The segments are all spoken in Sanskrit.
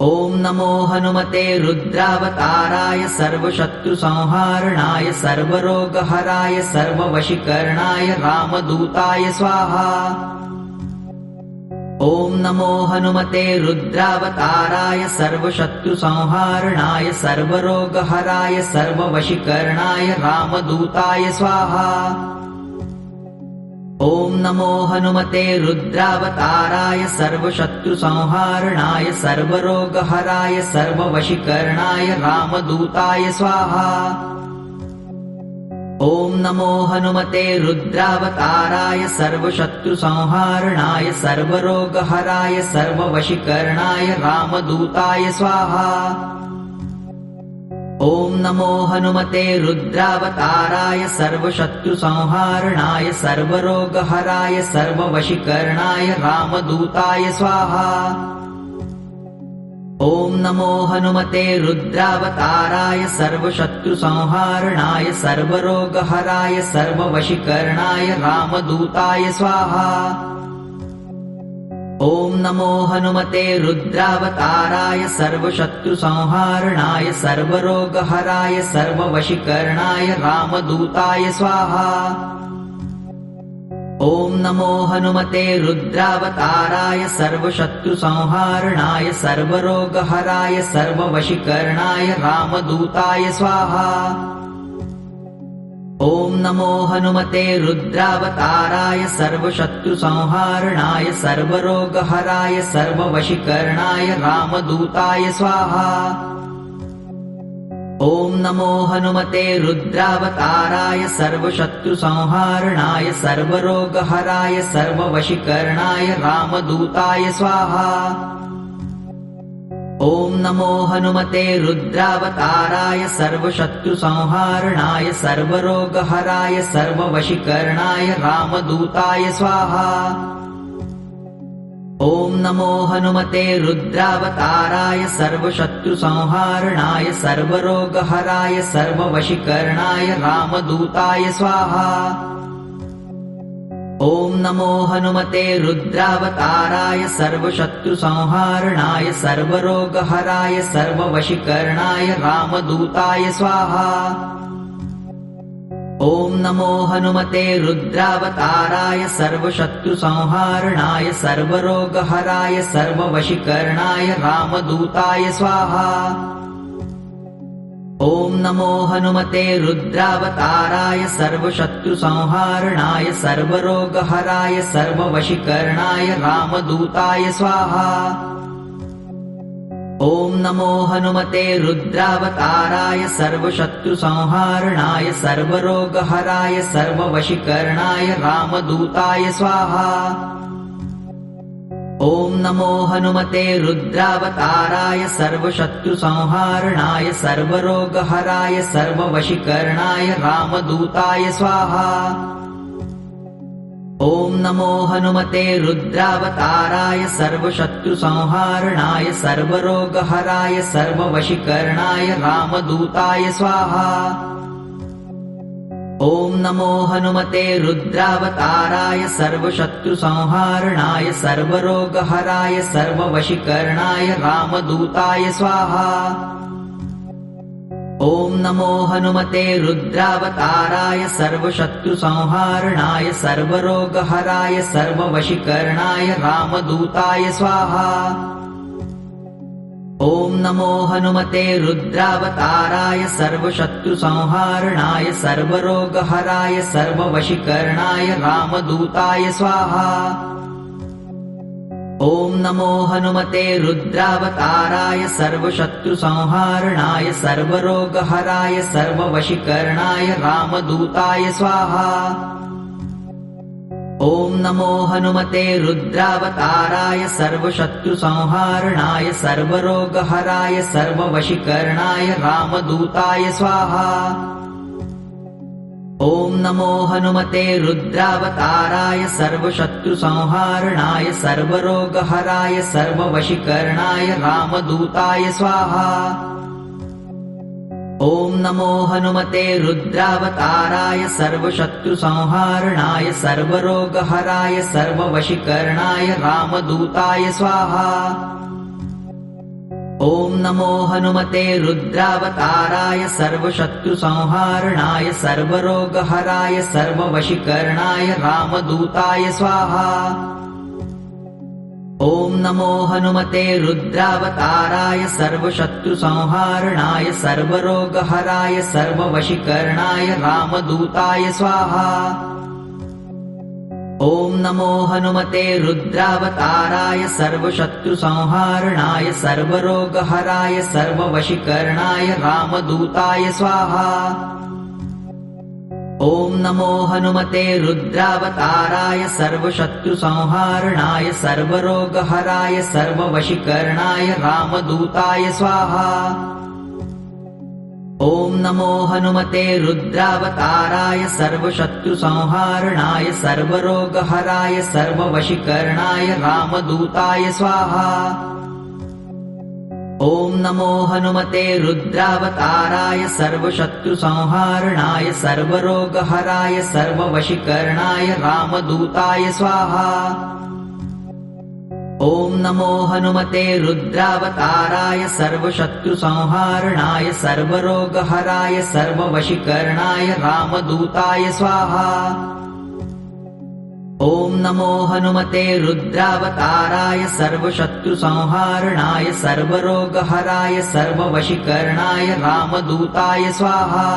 ॐ नमो हनुमते रुद्रावताराय सर्वशत्रुसंहारणाय सर्वरोगहराय सर्ववशीकरणाय रामदूताय स्वाहा। ॐ नमो हनुमते रुद्रावताराय सर्वशत्रुसंहारणाय सर्वरोगहराय सर्ववशीकरणाय रामदूताय स्वाहा। ॐ नमो हनुमते रुद्रावताराय सर्वशत्रुसंहारणाय सर्वरोगहराय सर्ववशीकरणाय रामदूताय स्वाहा। ॐ नमो हनुमते रुद्रावताराय सर्वशत्रुसंहारणाय सर्वरोगहराय सर्ववशीकरणाय रामदूताय स्वाहा। ॐ नमो हनुमते रुद्रावताराय सर्वशत्रुसंहारणाय सर्वरोगहराय सर्ववशीकरणाय रामदूताय स्वाहा। ॐ नमो हनुमते रुद्रावताराय सर्वशत्रुसंहारणाय सर्वरोगहराय सर्ववशीकरणाय रामदूताय स्वाहा। ॐ नमो हनुमते रुद्रावताराय सर्वशत्रुसंहारणाय सर्वरोगहराय सर्ववशीकरणाय रामदूताय स्वाहा। ॐ नमो हनुमते रुद्रावताराय सर्वशत्रुसंहारणाय सर्वरोगहराय सर्ववशीकरणाय रामदूताय स्वाहा। ॐ नमो हनुमते रुद्रावताराय सर्वशत्रुसंहारणाय सर्वरोगहराय सर्ववशीकरणाय रामदूताय स्वाहा। ॐ नमो हनुमते रुद्रावताराय सर्वशत्रुसंहारणाय सर्वरोगहराय सर्ववशीकरणाय रामदूताय स्वाहा। ॐ नमो हनुमते रुद्रावताराय सर्वशत्रुसंहारणाय सर्वरोगहराय सर्ववशीकरणाय रामदूताय स्वाहा। ॐ नमो हनुमते रुद्रावताराय सर्वशत्रुसंहारणाय सर्वरोगहराय सर्ववशीकरणाय रामदूताय स्वाहा। ॐ नमो हनुमते रुद्रावताराय सर्वशत्रुसंहारणाय सर्वरोगहराय सर्ववशीकरणाय रामदूताय स्वाहा। ॐ नमो हनुमते रुद्रावताराय सर्वशत्रुसंहारणाय सर्वरोगहराय सर्ववशीकरणाय रामदूताय स्वाहा। ॐ नमो हनुमते रुद्रावताराय सर्वशत्रुसंहारणाय सर्वरोगहराय सर्ववशीकरणाय रामदूताय स्वाहा। ॐ नमो हनुमते रुद्रावताराय सर्वशत्रुसंहारणाय सर्वरोगहराय सर्ववशीकरणाय रामदूताय स्वाहा। ॐ नमो हनुमते रुद्रावताराय सर्वशत्रुसंहारणाय सर्वरोगहराय सर्ववशीकरणाय रामदूताय स्वाहा। ॐ नमो हनुमते रुद्रावताराय सर्वशत्रुसंहारणाय सर्वरोगहराय सर्ववशीकरणाय रामदूताय स्वाहा। ॐ नमो हनुमते रुद्रावताराय सर्वशत्रुसंहारणाय सर्वरोगहराय सर्ववशीकरणाय रामदूताय स्वाहा। ॐ नमो हनुमते रुद्रावताराय सर्वशत्रुसंहारणाय सर्वरोगहराय सर्ववशीकरणाय रामदूताय स्वाहा। ॐ नमो हनुमते रुद्रावताराय सर्वशत्रुसंहारणाय सर्वरोगहराय सर्ववशीकरणाय रामदूताय स्वाहा। ॐ नमो हनुमते रुद्रावताराय सर्वशत्रुसंहारणाय सर्वरोगहराय सर्ववशीकरणाय रामदूताय स्वाहा। ॐ नमो हनुमते रुद्रावताराय सर्वशत्रुसंहारणाय सर्वरोगहराय सर्ववशीकरणाय रामदूताय स्वाहा। ॐ नमो हनुमते रुद्रावताराय सर्वशत्रुसंहारणाय सर्वरोगहराय सर्ववशीकरणाय रामदूताय स्वाहा। ॐ नमो हनुमते रुद्रावताराय सर्वशत्रुसंहारणाय सर्वरोगहराय सर्ववशीकरणाय रामदूताय स्वाहा। ॐ नमो हनुमते रुद्रावताराय सर्वशत्रुसंहारणाय सर्वरोगहराय सर्ववशीकरणाय रामदूताय स्वाहा। ॐ नमो हनुमते रुद्रावताराय सर्वशत्रुसंहारणाय सर्वरोगहराय सर्ववशीकरणाय रामदूताय स्वाहा। ॐ नमो हनुमते रुद्रावताराय सर्वशत्रुसंहारणाय सर्वरोगहराय सर्ववशीकरणाय रामदूताय स्वाहा। ॐ नमो हनुमते रुद्रावताराय सर्वशत्रुसंहारणाय सर्वरोगहराय सर्ववशीकरणाय रामदूताय स्वाहा। ॐ नमो हनुमते रुद्रावताराय सर्वशत्रुसंहारणाय सर्वरोगहराय सर्ववशीकरणाय रामदूताय स्वाहा। ॐ नमो हनुमते रुद्रावताराय सर्वशत्रुसंहारणाय सर्वरोगहराय सर्ववशीकरणाय रामदूताय स्वाहा। ॐ नमो हनुमते रुद्रावताराय सर्वशत्रुसंहारणाय सर्वरोगहराय सर्ववशीकरणाय रामदूताय स्वाहा। ॐ नमो हनुमते रुद्रावताराय सर्वशत्रुसंहारणाय सर्वरोगहराय सर्ववशीकरणाय रामदूताय स्वाहा।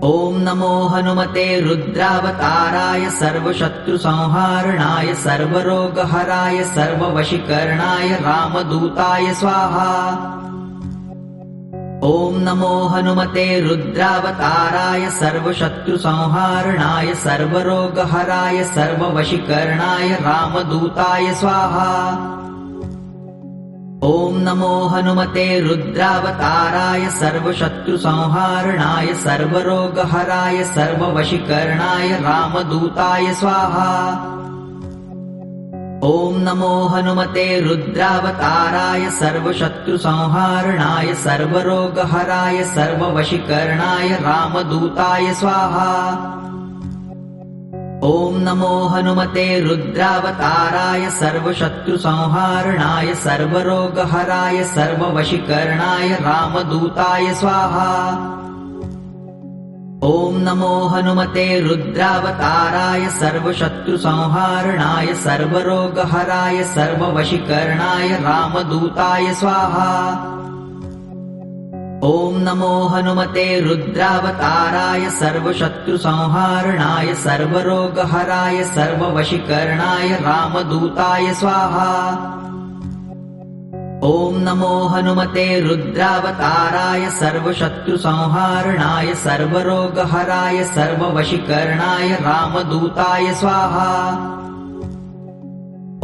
ॐ नमो हनुमते रुद्रावताराय सर्वशत्रुसंहारणाय सर्वरोगहराय सर्ववशीकरणाय रामदूताय स्वाहा। ॐ नमो हनुमते रुद्रावताराय सर्वशत्रुसंहारणाय सर्वरोगहराय सर्ववशीकरणाय रामदूताय स्वाहा। ॐ नमो हनुमते रुद्रावताराय सर्वशत्रुसंहारणाय सर्वरोगहराय सर्ववशीकरणाय रामदूताय स्वाहा। ॐ नमो हनुमते रुद्रावताराय सर्वशत्रुसंहारणाय सर्वरोगहराय सर्ववशीकरणाय रामदूताय स्वाहा। ॐ नमो हनुमते रुद्रावताराय सर्वशत्रुसंहारणाय सर्वरोगहराय सर्ववशीकरणाय रामदूताय स्वाहा। ॐ नमो हनुमते रुद्रावताराय सर्वशत्रुसंहारणाय सर्वरोगहराय सर्ववशीकरणाय रामदूताय स्वाहा। ॐ नमो हनुमते रुद्रावताराय सर्वशत्रुसंहारणाय सर्वरोगहराय सर्ववशीकरणाय रामदूताय स्वाहा। ॐ नमो हनुमते रुद्रावताराय सर्वशत्रुसंहारणाय सर्वरोगहराय सर्ववशीकरणाय रामदूताय स्वाहा।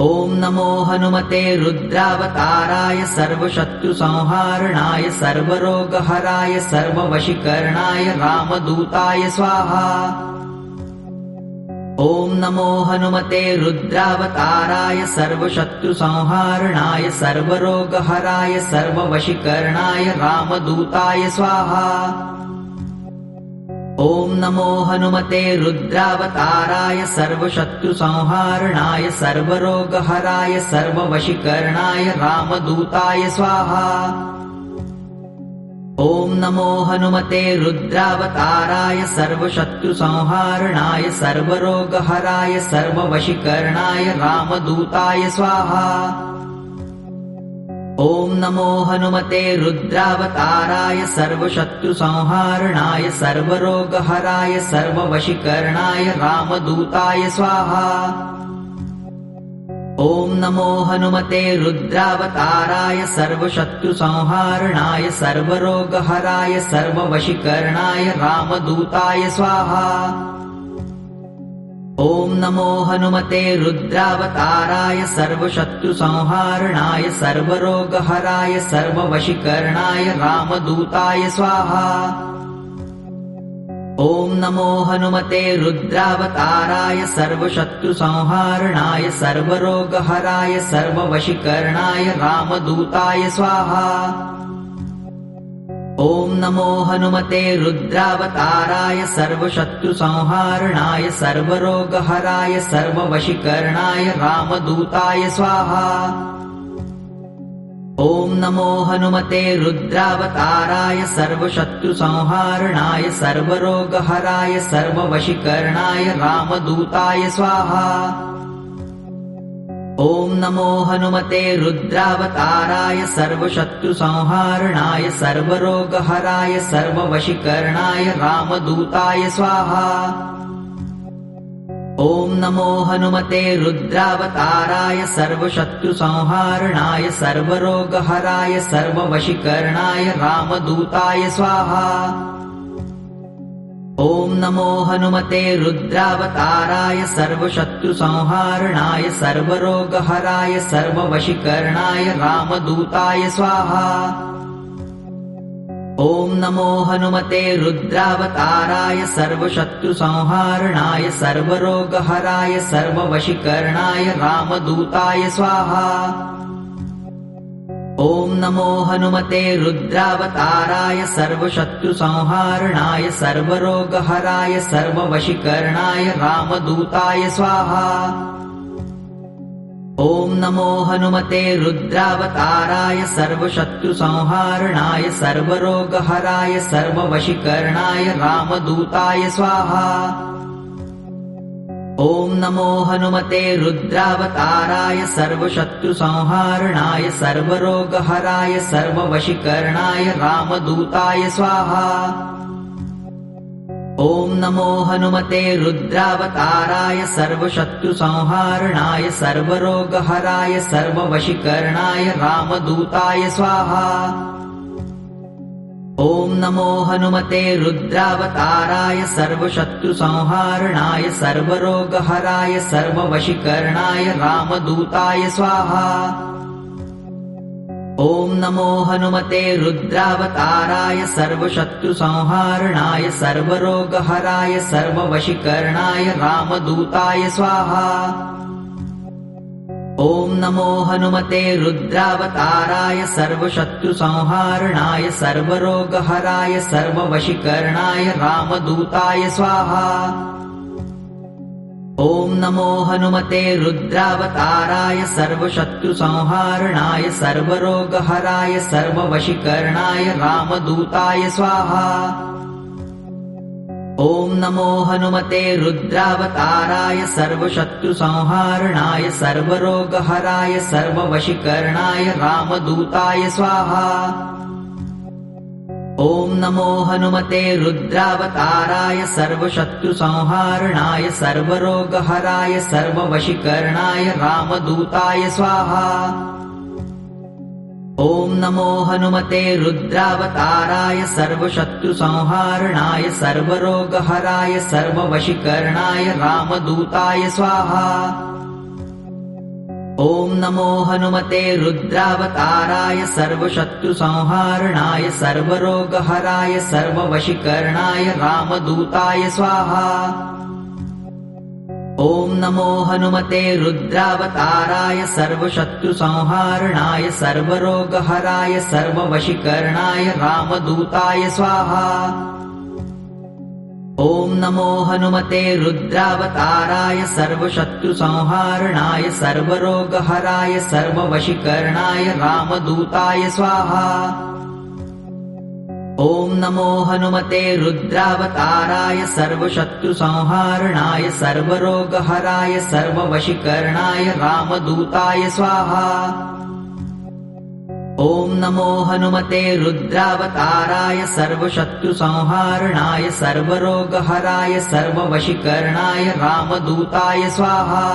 ॐ नमो हनुमते रुद्रावताराय सर्वशत्रुसंहारणाय सर्वरोगहराय सर्ववशीकरणाय रामदूताय स्वाहा। ॐ नमो हनुमते रुद्रावताराय सर्वशत्रुसंहारणाय सर्वरोगहराय सर्ववशीकरणाय रामदूताय स्वाहा। ॐ नमो हनुमते रुद्रावताराय सर्वशत्रुसंहारणाय सर्वरोगहराय सर्ववशीकरणाय रामदूताय स्वाहा। ॐ नमो हनुमते रुद्रावताराय सर्वशत्रुसंहारणाय सर्वरोगहराय सर्ववशीकरणाय रामदूताय स्वाहा। ॐ नमो हनुमते रुद्रावताराय सर्वशत्रुसंहारणाय सर्वरोगहराय सर्ववशीकरणाय रामदूताय स्वाहा। ॐ नमो हनुमते रुद्रावताराय सर्वशत्रुसंहारणाय सर्वरोगहराय सर्ववशीकरणाय रामदूताय स्वाहा। ॐ नमो हनुमते रुद्रावताराय सर्वशत्रुसंहारणाय सर्वरोगहराय सर्ववशीकरणाय रामदूताय स्वाहा। ॐ नमो हनुमते रुद्रावताराय सर्वशत्रुसंहारणाय सर्वरोगहराय सर्ववशीकरणाय रामदूताय स्वाहा। ॐ नमो हनुमते रुद्रावताराय सर्वशत्रुसंहारणाय सर्वरोगहराय सर्ववशीकरणाय रामदूताय स्वाहा। ॐ नमो हनुमते रुद्रावताराय सर्वशत्रुसंहारणाय सर्वरोगहराय सर्ववशीकरणाय रामदूताय स्वाहा। ॐ नमो हनुमते रुद्रावताराय सर्वशत्रुसंहारणाय सर्वरोगहराय सर्ववशीकरणाय रामदूताय स्वाहा। ॐ नमो हनुमते रुद्रावताराय सर्वशत्रुसंहारणाय सर्वरोगहराय सर्ववशीकरणाय रामदूताय स्वाहा। ॐ नमो हनुमते रुद्रावताराय सर्वशत्रुसंहारणाय सर्वरोगहराय सर्ववशीकरणाय रामदूताय स्वाहा। ॐ नमो हनुमते रुद्रावताराय सर्वशत्रुसंहारणाय सर्वरोगहराय सर्ववशीकरणाय रामदूताय स्वाहा। ॐ नमो हनुमते रुद्रावताराय सर्वशत्रुसंहारणाय सर्वरोगहराय सर्ववशीकरणाय रामदूताय स्वाहा। ॐ नमो हनुमते रुद्रावताराय सर्वशत्रुसंहारणाय सर्वरोगहराय सर्ववशीकरणाय रामदूताय स्वाहा। ॐ नमो हनुमते रुद्रावताराय सर्वशत्रुसंहारणाय सर्वरोगहराय सर्ववशीकरणाय रामदूताय स्वाहा। ॐ नमो हनुमते रुद्रावताराय सर्वशत्रुसंहारणाय सर्वरोगहराय सर्ववशीकरणाय रामदूताय स्वाहा। ॐ नमो हनुमते रुद्रावताराय सर्वशत्रुसंहारणाय सर्वरोगहराय सर्ववशीकरणाय रामदूताय स्वाहा। ॐ नमो हनुमते रुद्रावताराय सर्वशत्रुसंहारणाय सर्वरोगहराय सर्ववशीकरणाय रामदूताय स्वाहा। ॐ नमो हनुमते रुद्रावताराय सर्वशत्रुसंहारणाय सर्वरोगहराय सर्ववशीकरणाय रामदूताय स्वाहा। ॐ नमो हनुमते रुद्रावताराय सर्वशत्रुसंहारणाय सर्वरोगहराय सर्ववशीकरणाय रामदूताय स्वाहा। ॐ नमो हनुमते रुद्रावताराय सर्वशत्रुसंहारणाय सर्वरोगहराय सर्ववशीकरणाय रामदूताय स्वाहा। ॐ नमो हनुमते रुद्रावताराय सर्वशत्रुसंहारणाय सर्वरोगहराय सर्ववशीकरणाय रामदूताय स्वाहा। ॐ नमो हनुमते रुद्रावताराय सर्वशत्रुसंहारणाय सर्वरोगहराय सर्ववशीकरणाय रामदूताय स्वाहा। ॐ नमो हनुमते रुद्रावताराय सर्वशत्रुसंहारणाय सर्वरोगहराय सर्ववशीकरणाय रामदूताय स्वाहा। ॐ नमो हनुमते रुद्रावताराय सर्वशत्रुसंहारणाय सर्वरोगहराय सर्ववशीकरणाय रामदूताय स्वाहा। ॐ नमो हनुमते रुद्रावताराय सर्वशत्रुसंहारणाय सर्वरोगहराय सर्ववशीकरणाय रामदूताय स्वाहा। ॐ नमो हनुमते रुद्रावताराय सर्वशत्रुसंहारणाय सर्वरोगहराय सर्ववशीकरणाय रामदूताय स्वाहा। ॐ नमो हनुमते रुद्रावताराय सर्वशत्रुसंहारणाय सर्वरोगहराय सर्ववशीकरणाय रामदूताय स्वाहा।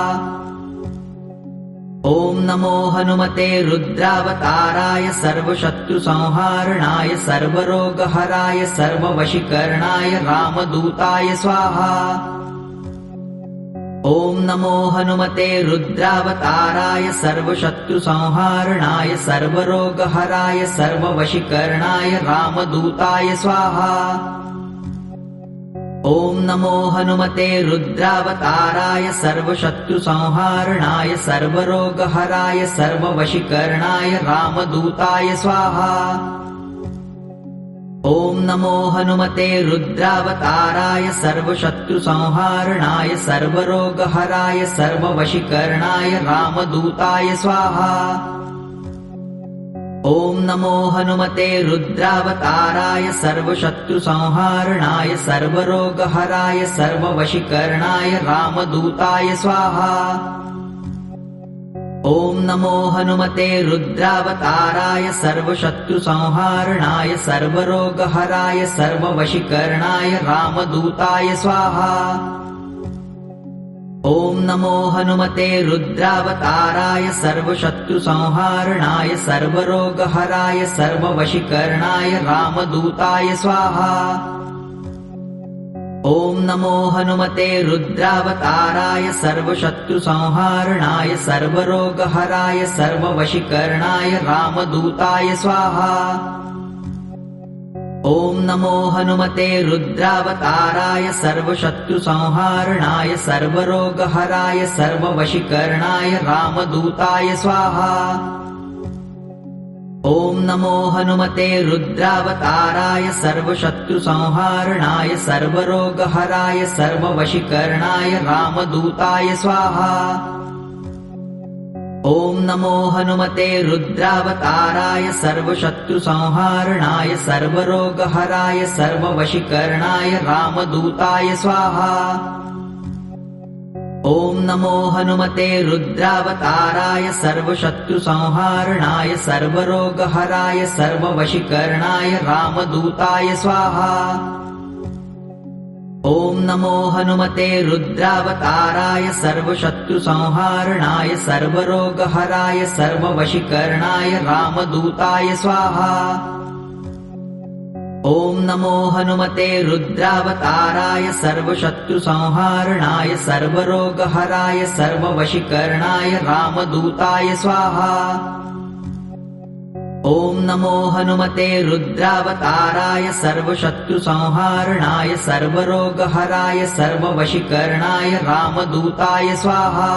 ॐ नमो हनुमते रुद्रावताराय सर्वशत्रुसंहारणाय सर्वरोगहराय सर्ववशीकरणाय रामदूताय स्वाहा। ॐ नमो हनुमते रुद्रावताराय सर्वशत्रुसंहारणाय सर्वरोगहराय सर्ववशीकरणाय रामदूताय स्वाहा। ॐ नमो हनुमते रुद्रावताराय सर्वशत्रुसंहारणाय सर्वरोगहराय सर्ववशीकरणाय रामदूताय स्वाहा। ॐ नमो हनुमते रुद्रावताराय सर्वशत्रुसंहारणाय सर्वरोगहराय सर्ववशीकरणाय रामदूताय स्वाहा। ॐ नमो हनुमते रुद्रावताराय सर्वशत्रुसंहारणाय सर्वरोगहराय सर्ववशीकरणाय रामदूताय स्वाहा। ॐ नमो हनुमते रुद्रावताराय सर्वशत्रुसंहारणाय सर्वरोगहराय सर्ववशीकरणाय रामदूताय स्वाहा। ॐ नमो हनुमते रुद्रावताराय सर्वशत्रुसंहारणाय सर्वरोगहराय सर्ववशीकरणाय रामदूताय स्वाहा। ॐ नमो हनुमते रुद्रावताराय सर्वशत्रुसंहारणाय सर्वरोगहराय सर्ववशीकरणाय रामदूताय स्वाहा। ॐ नमो हनुमते रुद्रावताराय सर्वशत्रुसंहारणाय सर्वरोगहराय सर्ववशीकरणाय रामदूताय स्वाहा। ॐ नमो हनुमते रुद्रावताराय सर्वशत्रुसंहारणाय सर्वरोगहराय सर्ववशीकरणाय रामदूताय स्वाहा। ॐ नमो हनुमते रुद्रावताराय सर्वशत्रुसंहारणाय सर्वरोगहराय सर्ववशीकरणाय रामदूताय स्वाहा। ॐ नमो हनुमते रुद्रावताराय सर्वशत्रुसंहारणाय सर्वरोगहराय सर्ववशीकरणाय रामदूताय स्वाहा। ॐ नमो हनुमते रुद्रावताराय सर्वशत्रुसंहारणाय सर्वरोगहराय सर्ववशीकरणाय रामदूताय स्वाहा। ॐ नमो हनुमते रुद्रावताराय सर्वशत्रुसंहारणाय सर्वरोगहराय सर्ववशीकरणाय रामदूताय स्वाहा। ॐ नमो हनुमते रुद्रावताराय सर्वशत्रुसंहारणाय सर्वरोगहराय सर्ववशीकरणाय रामदूताय स्वाहा।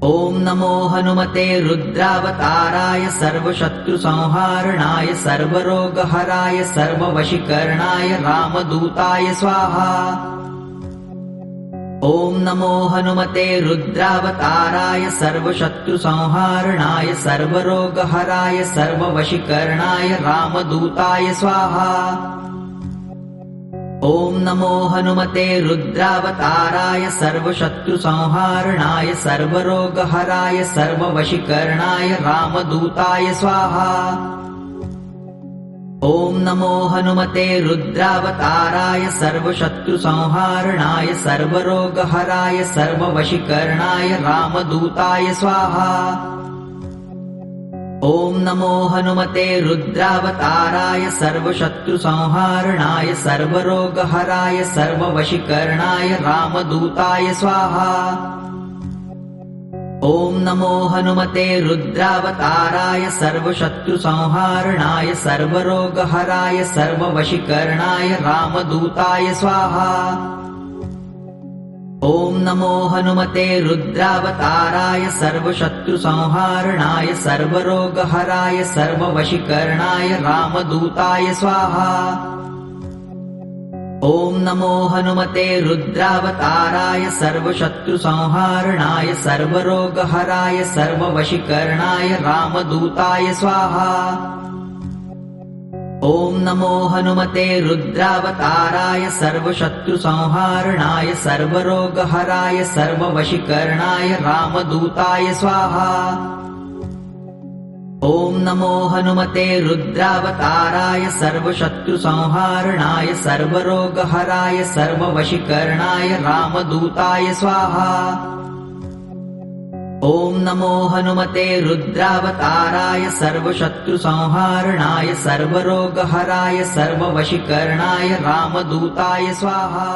ॐ नमो हनुमते रुद्रावताराय सर्वशत्रुसंहारणाय सर्वरोगहराय सर्ववशीकरणाय रामदूताय स्वाहा। ॐ नमो हनुमते रुद्रावताराय सर्वशत्रुसंहारणाय सर्वरोगहराय सर्ववशीकरणाय रामदूताय स्वाहा। ॐ नमो हनुमते रुद्रावताराय सर्वशत्रुसंहारणाय सर्वरोगहराय सर्ववशीकरणाय रामदूताय स्वाहा। ॐ नमो हनुमते रुद्रावताराय सर्वशत्रुसंहारणाय सर्वरोगहराय सर्ववशीकरणाय रामदूताय स्वाहा। ॐ नमो हनुमते रुद्रावताराय सर्वशत्रुसंहारणाय सर्वरोगहराय सर्ववशीकरणाय रामदूताय स्वाहा। ॐ नमो हनुमते रुद्रावताराय सर्वशत्रुसंहारणाय सर्वरोगहराय सर्ववशीकरणाय रामदूताय स्वाहा। ॐ नमो हनुमते रुद्रावताराय सर्वशत्रुसंहारणाय सर्वरोगहराय सर्ववशीकरणाय रामदूताय स्वाहा। ॐ नमो हनुमते रुद्रावताराय सर्वशत्रुसंहारणाय सर्वरोगहराय सर्ववशीकरणाय रामदूताय स्वाहा। ॐ नमो हनुमते रुद्रावताराय सर्वशत्रुसंहारणाय सर्वरोगहराय सर्ववशीकरणाय रामदूताय स्वाहा। ॐ नमो हनुमते रुद्रावताराय सर्वशत्रुसंहारणाय सर्वरोगहराय सर्ववशीकरणाय रामदूताय स्वाहा। ॐ नमो हनुमते रुद्रावताराय सर्वशत्रुसंहारणाय सर्वरोगहराय सर्ववशीकरणाय रामदूताय स्वाहा।